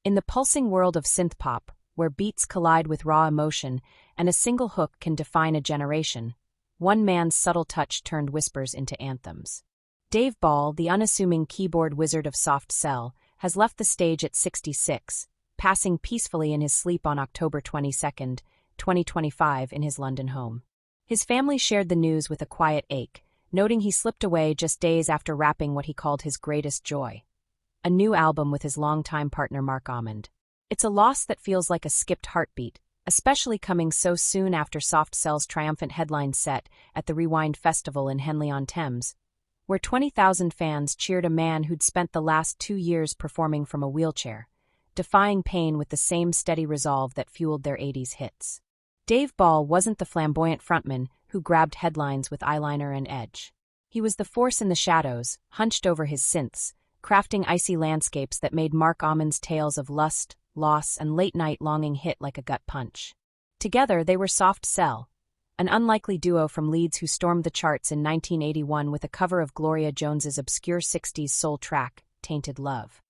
In the pulsing world of synth-pop, where beats collide with raw emotion and a single hook can define a generation, one man's subtle touch turned whispers into anthems. Dave Ball, the unassuming keyboard wizard of soft cell, has left the stage at 66, passing peacefully in his sleep on October 22, 2025 in his London home. His family shared the news with a quiet ache, noting he slipped away just days after wrapping what he called his greatest joy: a new album with his longtime partner Mark Almond. It's a loss that feels like a skipped heartbeat, especially coming so soon after Soft Cell's triumphant headline set at the Rewind Festival in Henley-on-Thames, where 20,000 fans cheered a man who'd spent the last 2 years performing from a wheelchair, defying pain with the same steady resolve that fueled their 80s hits. Dave Ball wasn't the flamboyant frontman who grabbed headlines with eyeliner and edge. He was the force in the shadows, hunched over his synths, crafting icy landscapes that made Mark Almond's tales of lust, loss, and late-night longing hit like a gut punch. Together, they were Soft Cell, an unlikely duo from Leeds who stormed the charts in 1981 with a cover of Gloria Jones's obscure 60s soul track, Tainted Love.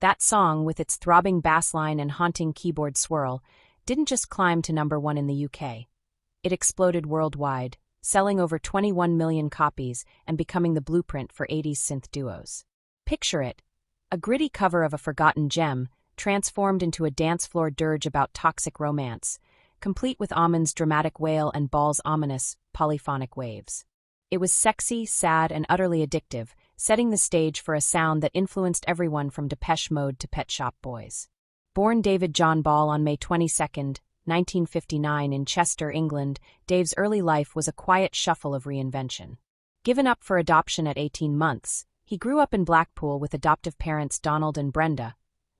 That song, with its throbbing bass line and haunting keyboard swirl, didn't just climb to #1 in the UK. It exploded worldwide, selling over 21 million copies and becoming the blueprint for 80s synth duos. Picture it: a gritty cover of a forgotten gem, transformed into a dance floor dirge about toxic romance, complete with Almond's dramatic wail and Ball's ominous, polyphonic waves. It was sexy, sad, and utterly addictive, setting the stage for a sound that influenced everyone from Depeche Mode to Pet Shop Boys. Born David John Ball on May 22, 1959 in Chester, England, Dave's early life was a quiet shuffle of reinvention. Given up for adoption at 18 months, he grew up in Blackpool with adoptive parents Donald and Brenda,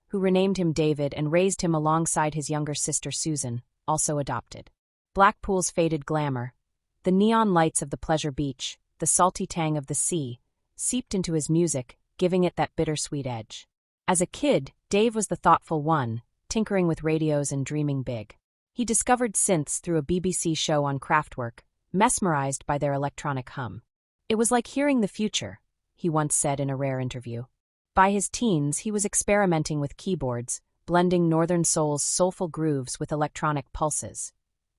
who renamed him David and raised him alongside his younger sister Susan, also adopted. Blackpool's faded glamour, the neon lights of the pleasure beach, the salty tang of the sea, seeped into his music, giving it that bittersweet edge. As a kid, Dave was the thoughtful one, tinkering with radios and dreaming big. He discovered synths through a BBC show on Kraftwerk, mesmerized by their electronic hum. "It was like hearing the future," he once said in a rare interview. By his teens, he was experimenting with keyboards, blending Northern Soul's soulful grooves with electronic pulses.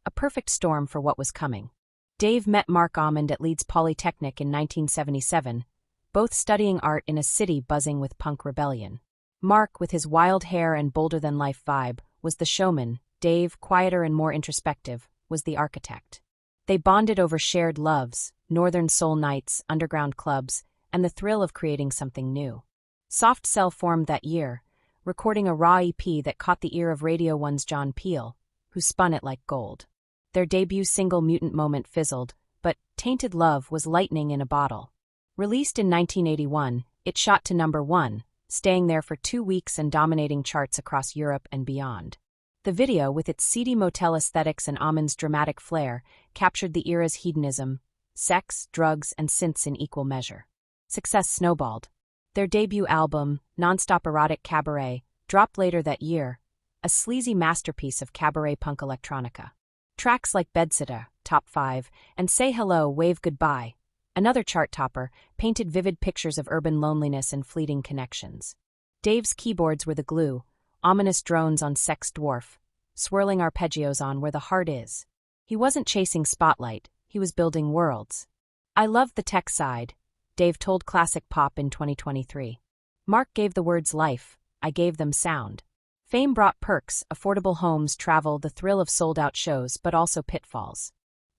A perfect storm for what was coming. Dave met Mark Almond at Leeds Polytechnic in 1977, both studying art in a city buzzing with punk rebellion. Mark, with his wild hair and bolder-than-life vibe, was the showman. Dave, quieter and more introspective, was the architect. They bonded over shared loves, Northern Soul nights, underground clubs, and the thrill of creating something new. Soft Cell formed that year, recording a raw EP that caught the ear of Radio 1's John Peel, who spun it like gold. Their debut single Mutant Moment fizzled, but Tainted Love was lightning in a bottle. Released in 1981, it shot to #1, staying there for 2 weeks and dominating charts across Europe and beyond. The video, with its seedy motel aesthetics and Almond's dramatic flair, captured the era's hedonism, sex, drugs, and synths in equal measure. Success snowballed. Their debut album, Nonstop Erotic Cabaret, dropped later that year, a sleazy masterpiece of cabaret punk electronica. Tracks like Bedsitter, Top 5, and Say Hello, Wave Goodbye, another chart topper, painted vivid pictures of urban loneliness and fleeting connections. Dave's keyboards were the glue, ominous drones on Sex Dwarf, swirling arpeggios on Where the Heart Is. He wasn't chasing spotlight, he was building worlds. "I loved the tech side," Dave told Classic Pop in 2023. "Mark gave the words life, I gave them sound." Fame brought perks, affordable homes, travel, the thrill of sold-out shows, but also pitfalls.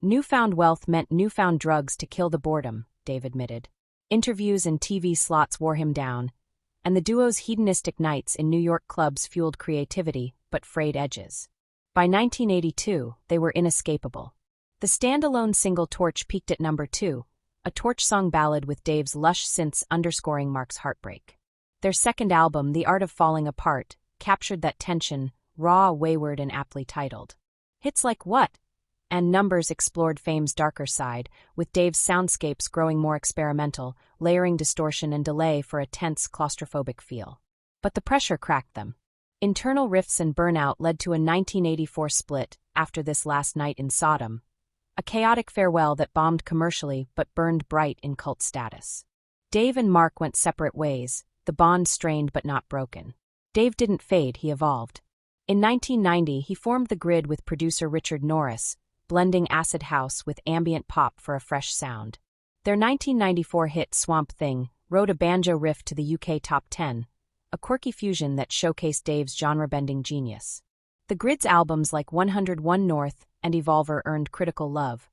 "Newfound wealth meant newfound drugs to kill the boredom," Dave admitted. Interviews and TV slots wore him down, and the duo's hedonistic nights in New York clubs fueled creativity, but frayed edges. By 1982, they were inescapable. The standalone single Torch peaked at #2, a torch song ballad with Dave's lush synths underscoring Mark's heartbreak. Their second album, The Art of Falling Apart, captured that tension, raw, wayward, and aptly titled. Hits like What? And Numbers explored Fame's darker side, with Dave's soundscapes growing more experimental, layering distortion and delay for a tense, claustrophobic feel. But the pressure cracked them. Internal rifts and burnout led to a 1984 split, After This Last Night in Sodom, a chaotic farewell that bombed commercially but burned bright in cult status. Dave and Mark went separate ways, the bond strained but not broken. Dave didn't fade, he evolved. In 1990, he formed the Grid with producer Richard Norris, blending acid house with ambient pop for a fresh sound. Their 1994 hit Swamp Thing rode a banjo riff to the UK Top 10, a quirky fusion that showcased Dave's genre-bending genius. The Grid's albums like 101 North and Evolver earned critical love,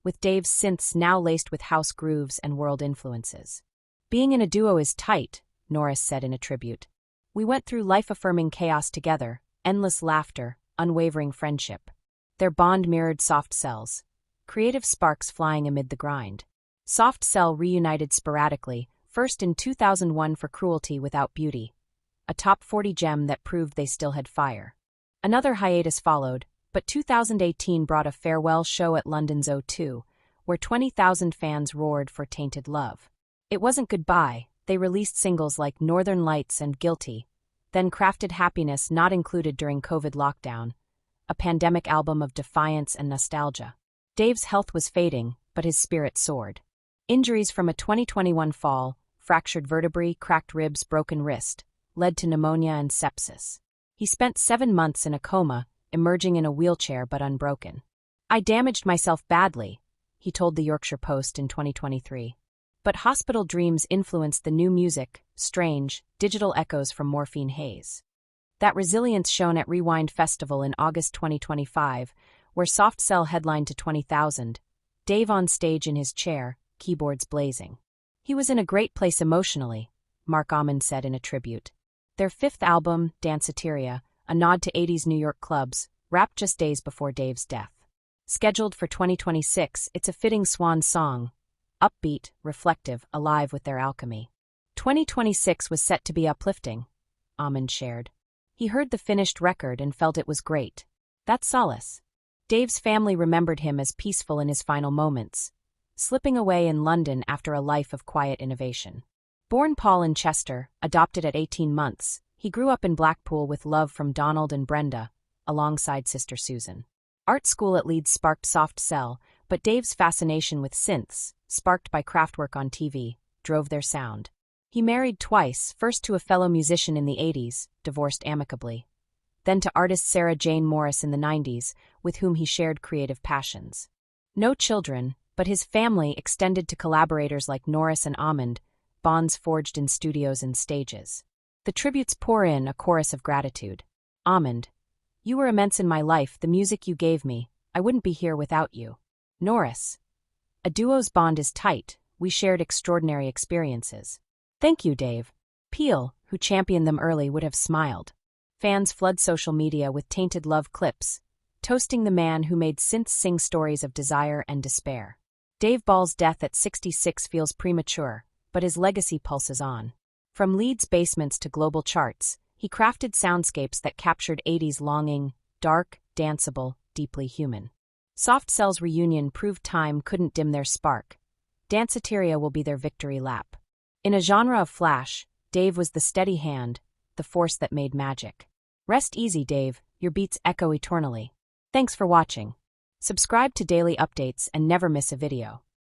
with Dave's synths now laced with house grooves and world influences. "Being in a duo is tight," Norris said in a tribute. "We went through life-affirming chaos together, endless laughter, unwavering friendship." Their bond mirrored Soft Cell's, creative sparks flying amid the grind. Soft Cell reunited sporadically, first in 2001 for Cruelty Without Beauty, a top 40 gem that proved they still had fire. Another hiatus followed, but 2018 brought a farewell show at London's O2, where 20,000 fans roared for Tainted Love. It wasn't goodbye. They released singles like Northern Lights and Guilty, then crafted Happiness Not Included during COVID lockdown, a pandemic album of defiance and nostalgia. Dave's health was fading, but his spirit soared. Injuries from a 2021 fall, fractured vertebrae, cracked ribs, broken wrist, led to pneumonia and sepsis. He spent 7 months in a coma, emerging in a wheelchair but unbroken. "I damaged myself badly," he told the Yorkshire Post in 2023. But hospital dreams influenced the new music, strange, digital echoes from morphine haze. That resilience shone at Rewind Festival in August 2025, where Soft Cell headlined to 20,000, Dave on stage in his chair, keyboards blazing. "He was in a great place emotionally," Mark Almond said in a tribute. Their fifth album, Danceteria, a nod to 80s New York clubs, wrapped just days before Dave's death. Scheduled for 2026, it's a fitting swan song, upbeat, reflective, alive with their alchemy. 2026 was set to be uplifting, Almond shared. He heard the finished record and felt it was great. That's solace. Dave's family remembered him as peaceful in his final moments, slipping away in London after a life of quiet innovation. Born Paul in Chester, adopted at 18 months, he grew up in Blackpool with love from Donald and Brenda, alongside sister Susan. Art school at Leeds sparked Soft Cell, but Dave's fascination with synths, sparked by Kraftwerk on TV, drove their sound. He married twice, first to a fellow musician in the 80s, divorced amicably, then to artist Sarah Jane Morris in the 90s, with whom he shared creative passions. No children, but his family extended to collaborators like Norris and Almond, bonds forged in studios and stages. The tributes pour in a chorus of gratitude. Almond: "You were immense in my life, the music you gave me, I wouldn't be here without you." Norris: "A duo's bond is tight, we shared extraordinary experiences." "Thank you, Dave." Peel, who championed them early, would have smiled. Fans flood social media with Tainted Love clips, toasting the man who made synths sing stories of desire and despair. Dave Ball's death at 66 feels premature, but his legacy pulses on. From Leeds basements to global charts, he crafted soundscapes that captured 80s longing, dark, danceable, deeply human. Soft Cell's reunion proved time couldn't dim their spark. Danceteria will be their victory lap. In a genre of flash, Dave was the steady hand, the force that made magic. Rest easy, Dave, your beats echo eternally. Thanks for watching. Subscribe to daily updates and never miss a video.